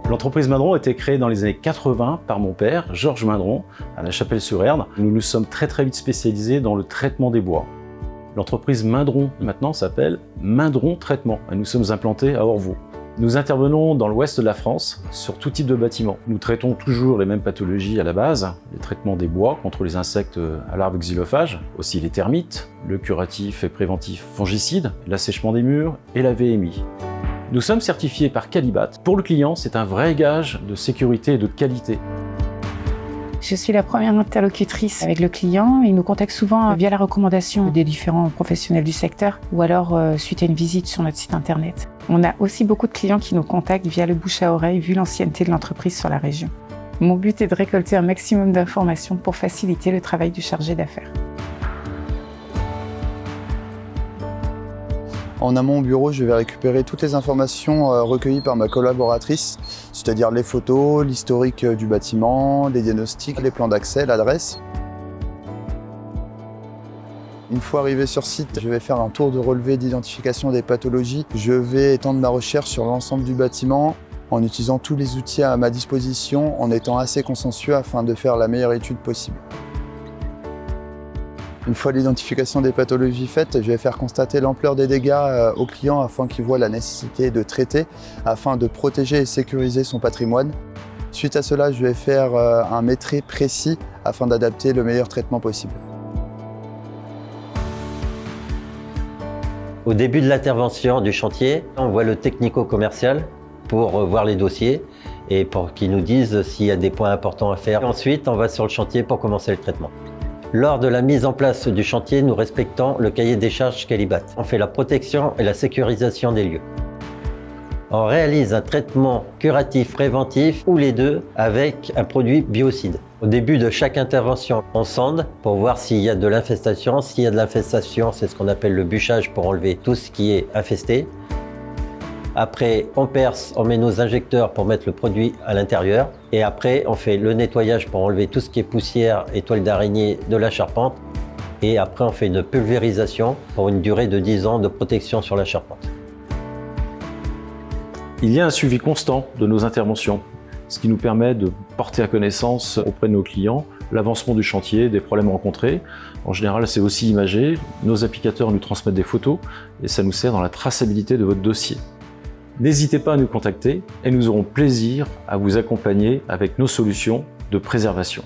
L'entreprise Mindron a été créée dans les années 80 par mon père, Georges Mindron, à La Chapelle-sur-Erdre. Nous nous sommes très vite spécialisés dans le traitement des bois. L'entreprise Mindron maintenant s'appelle Mindron Traitement et nous sommes implantés à Orvaux. Nous intervenons dans l'ouest de la France sur tout type de bâtiment. Nous traitons toujours les mêmes pathologies à la base, les traitements des bois contre les insectes à larves xylophages, aussi les termites, le curatif et préventif fongicide, l'assèchement des murs et la VMI. Nous sommes certifiés par Calibat. Pour le client, c'est un vrai gage de sécurité et de qualité. Je suis la première interlocutrice avec le client. Il nous contacte souvent via la recommandation des différents professionnels du secteur ou alors suite à une visite sur notre site internet. On a aussi beaucoup de clients qui nous contactent via le bouche à oreille vu l'ancienneté de l'entreprise sur la région. Mon but est de récolter un maximum d'informations pour faciliter le travail du chargé d'affaires. En amont au bureau, je vais récupérer toutes les informations recueillies par ma collaboratrice, c'est-à-dire les photos, l'historique du bâtiment, les diagnostics, les plans d'accès, l'adresse. Une fois arrivé sur site, je vais faire un tour de relevé d'identification des pathologies. Je vais étendre ma recherche sur l'ensemble du bâtiment en utilisant tous les outils à ma disposition, en étant assez consciencieux afin de faire la meilleure étude possible. Une fois l'identification des pathologies faite, je vais faire constater l'ampleur des dégâts au client afin qu'il voit la nécessité de traiter, afin de protéger et sécuriser son patrimoine. Suite à cela, je vais faire un métré précis afin d'adapter le meilleur traitement possible. Au début de l'intervention du chantier, on voit le technico-commercial pour voir les dossiers et pour qu'ils nous disent s'il y a des points importants à faire. Ensuite, on va sur le chantier pour commencer le traitement. Lors de la mise en place du chantier, nous respectons le cahier des charges Calibat. On fait la protection et la sécurisation des lieux. On réalise un traitement curatif préventif ou les deux avec un produit biocide. Au début de chaque intervention, on sonde pour voir s'il y a de l'infestation. S'il y a de l'infestation, c'est ce qu'on appelle le bûchage pour enlever tout ce qui est infesté. Après, on perce, on met nos injecteurs pour mettre le produit à l'intérieur. Et après, on fait le nettoyage pour enlever tout ce qui est poussière et toile d'araignée de la charpente. Et après, on fait une pulvérisation pour une durée de 10 ans de protection sur la charpente. Il y a un suivi constant de nos interventions, ce qui nous permet de porter à connaissance auprès de nos clients l'avancement du chantier, des problèmes rencontrés. En général, c'est aussi imagé. Nos applicateurs nous transmettent des photos et ça nous sert dans la traçabilité de votre dossier. N'hésitez pas à nous contacter et nous aurons plaisir à vous accompagner avec nos solutions de préservation.